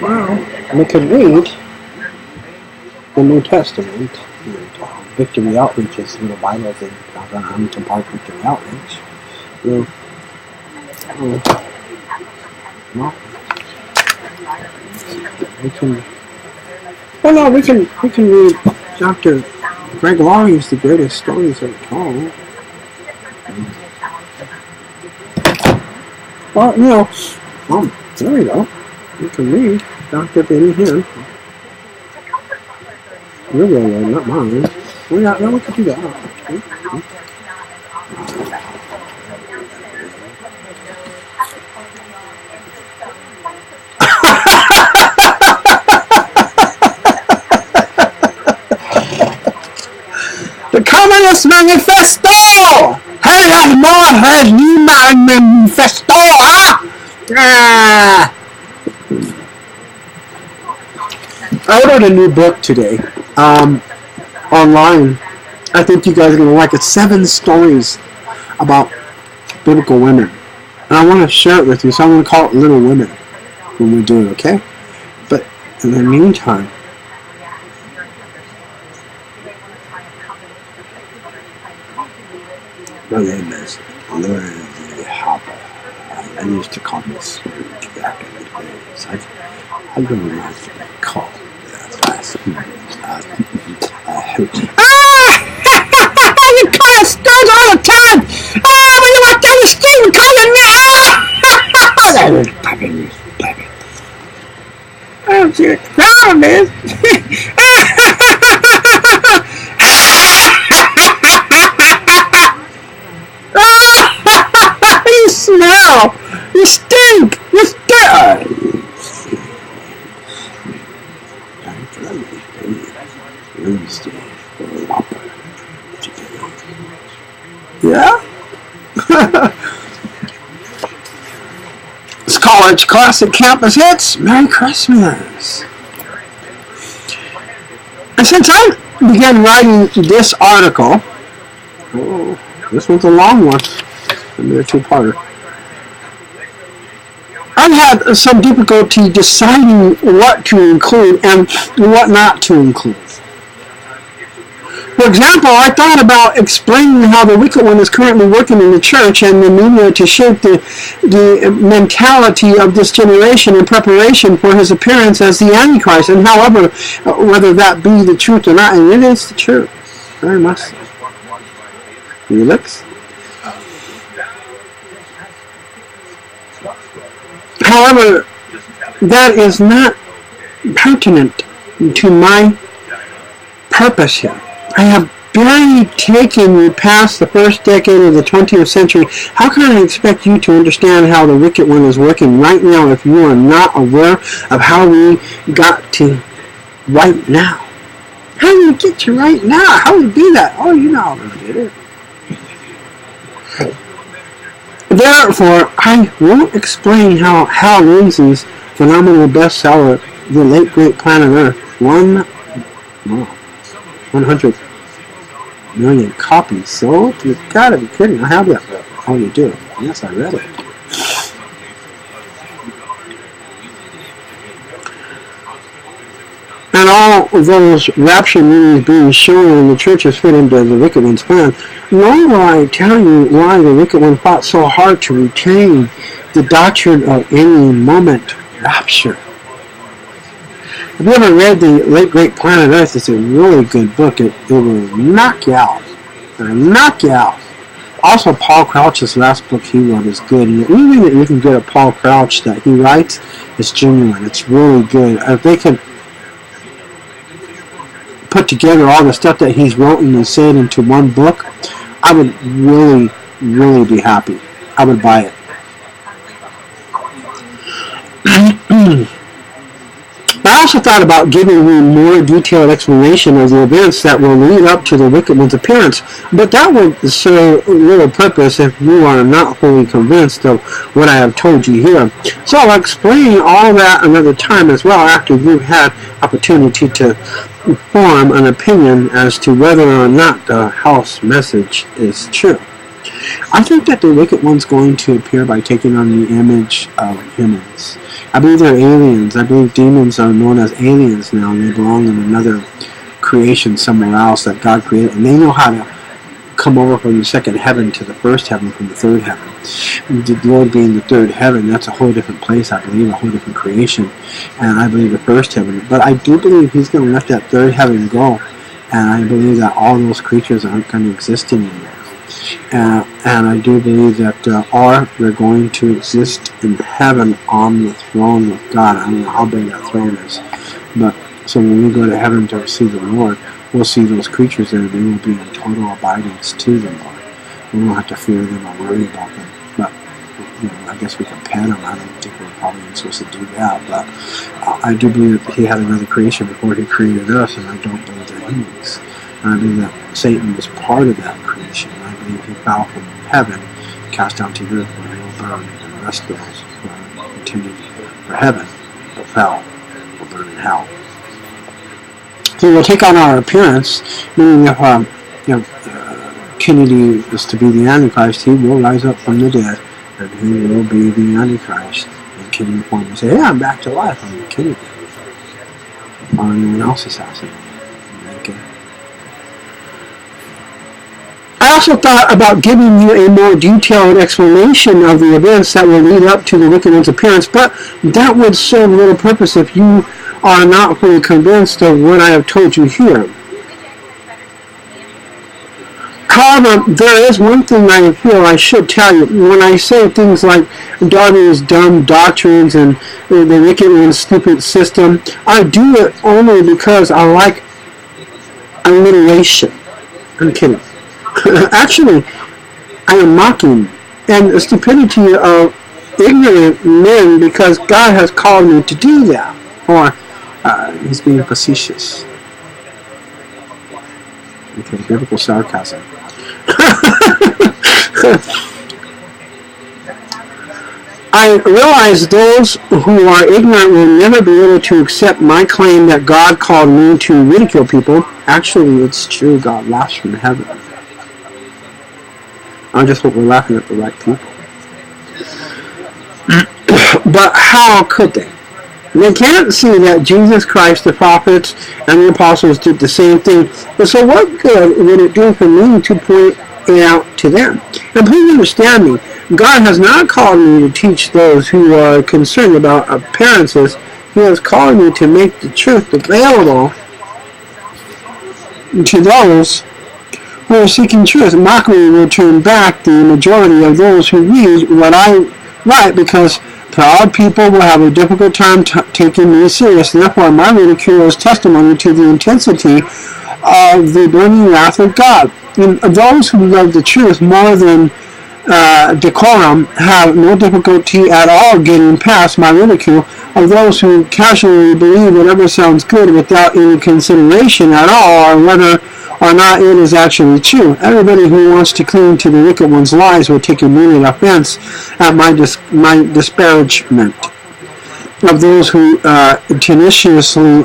Well, we could read the New Testament. Victory Outreach is little Bibles in Hamilton Park Victory Outreach. Well, we can read Dr. Greg Laurie's The Greatest Stories Ever Told. Well, there we go. You can read Dr. Benny Hinn. Your real one, not mine. We can do that. The Communist Manifesto! Hey, that's more heard you manifesto, huh? I ordered a new book today, online. I think you guys are going to like it. 7 stories about biblical women. And I want to share it with you, so I'm going to call it Little Women when we do it, okay? But in the meantime, my name is d.Harper. I used to call me Sweet back in the days. I don't like to be called that. You call us studs all the time! When you walk down the street, you call me that is puppy. I don't see what the problem is. You smell! You stink! You stink! Yeah? It's College Classic Campus Hits. Merry Christmas! And since I began writing this article, this one's a long one. Maybe a 2-parter. I've had some difficulty deciding what to include and what not to include. For example, I thought about explaining how the wicked one is currently working in the church and the media to shape the mentality of this generation in preparation for his appearance as the Antichrist. And however, whether that be the truth or not, and it is the truth, very much so. Felix? However, that is not pertinent to my purpose here. I have barely taken you past the first decade of the 20th century. How can I expect you to understand how the wicked one is working right now if you are not aware of how we got to right now? How do we get to right now? How do we do that? Oh, you know how we did it. Therefore, I won't explain how Hal Lindsey's phenomenal bestseller, The Late Great Planet Earth, 100 million copies sold? You've got to be kidding. I have that book. Oh, you do? Yes, I read it. And all of those rapture meetings being shown in the churches fit into the wicked one's plan, nor will I tell you why the wicked one fought so hard to retain the doctrine of any moment rapture. Have you ever read The Late Great Planet Earth? It's a really good book. It will knock you out. It'll knock you out. Also, Paul Crouch's last book he wrote is good. And anything that you can get at Paul Crouch that he writes is genuine. It's really good. If they can put together all the stuff that he's written and said into one book, I would really, really be happy. I would buy it. I also thought about giving you more detailed explanation of the events that will lead up to the wicked one's appearance, but that would serve little purpose if you are not fully convinced of what I have told you here. So I'll explain all that another time as well after you've had opportunity to form an opinion as to whether or not the house message is true. I think that the wicked one's going to appear by taking on the image of humans. I believe they're aliens. I believe demons are known as aliens now, and they belong in another creation somewhere else that God created, and they know how to come over from the second heaven to the first heaven from the third heaven. The Lord being the third heaven, that's a whole different place, I believe, a whole different creation, and I believe the first heaven. But I do believe he's going to let that third heaven go, and I believe that all those creatures aren't going to exist anymore. And I do believe that they're going to exist in heaven on the throne with God. I don't know how big that throne is, but so when we go to heaven to see the Lord, we'll see those creatures there. They will be in total abidance to the Lord. We won't have to fear them or worry about them. But I guess we can pet them. I don't think we're probably supposed to do that. But I do believe that he had another creation before he created us, and I don't believe they're humans. And I believe that Satan was part of that creation. I believe he fell from heaven, cast down to earth, where he will burn, and the rest of those who are intended for heaven but fell will burn in hell. So we'll take on our appearance, meaning if Kennedy is to be the Antichrist, he will rise up from the dead, and he will be the Antichrist in Kennedy form and say, hey, I'm back to life, I'm Kennedy. Or anyone else assassinated. Okay. I also thought about giving you a more detailed explanation of the events that will lead up to the wicked one's appearance, but that would serve little purpose if you are not fully convinced of what I have told you here. However, there is one thing I feel I should tell you. When I say things like Darwin's dumb doctrines and the wicked one's stupid system, I do it only because I like alliteration. I'm kidding. Actually, I am mocking and the stupidity of ignorant men because God has called me to do that. Or he's being facetious. Okay, biblical sarcasm. I realize those who are ignorant will never be able to accept my claim that God called me to ridicule people. Actually, it's true. God laughs from heaven. I just hope we're laughing at the right people. But how could they? They can't see that Jesus Christ, the prophets, and the apostles did the same thing. But so what good would it do for me to point it out to them? And please understand me, God has not called me to teach those who are concerned about appearances. He has called me to make the truth available to those who are seeking truth. Mockery will turn back the majority of those who read what I write because proud people will have a difficult time taking me serious. Therefore, my ridicule is testimony to the intensity of the burning wrath of God. And those who love the truth more than decorum have no difficulty at all getting past my ridicule. Of those who casually believe whatever sounds good without any consideration at all, or whether or not it is actually true. Everybody who wants to cling to the wicked one's lies will take immediate offense at my disparagement of those who tenaciously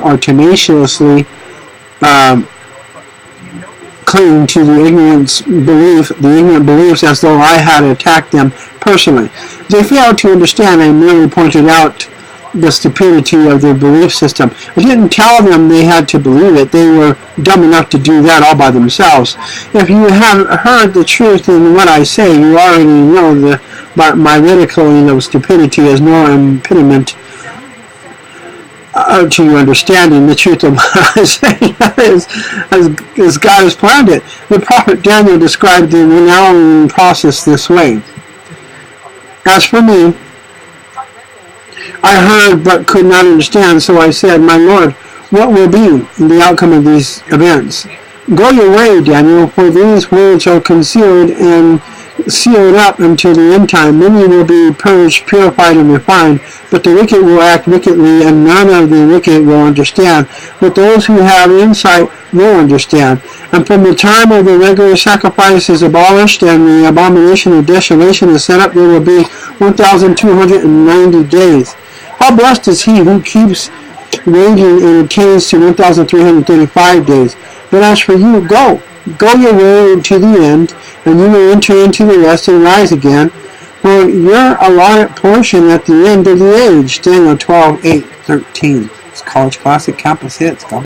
cling to the ignorant beliefs as though I had attacked them personally. They failed to understand. I merely pointed out the stupidity of their belief system. I didn't tell them they had to believe it. They were dumb enough to do that all by themselves. If you have heard the truth in what I say, you already know that my ridiculing of stupidity is no impediment to your understanding the truth of what I say as God has planned it. The prophet Daniel described the renewing process this way. As for me, I heard but could not understand, so I said, my Lord, what will be the outcome of these events? Go your way, Daniel, for these words are concealed and sealed up until the end time. Many will be purged, purified, and refined, but the wicked will act wickedly, and none of the wicked will understand. But those who have insight will understand. And from the time of the regular sacrifice is abolished and the abomination of desolation is set up, there will be 1,290 days. How blessed is he who keeps waiting and attains to 1,335 days. But as for you, go your way to the end, and you may enter into the rest and rise again for your allotted portion at the end of the age. Daniel 12:8-13. It's College Classic Campus Hits. God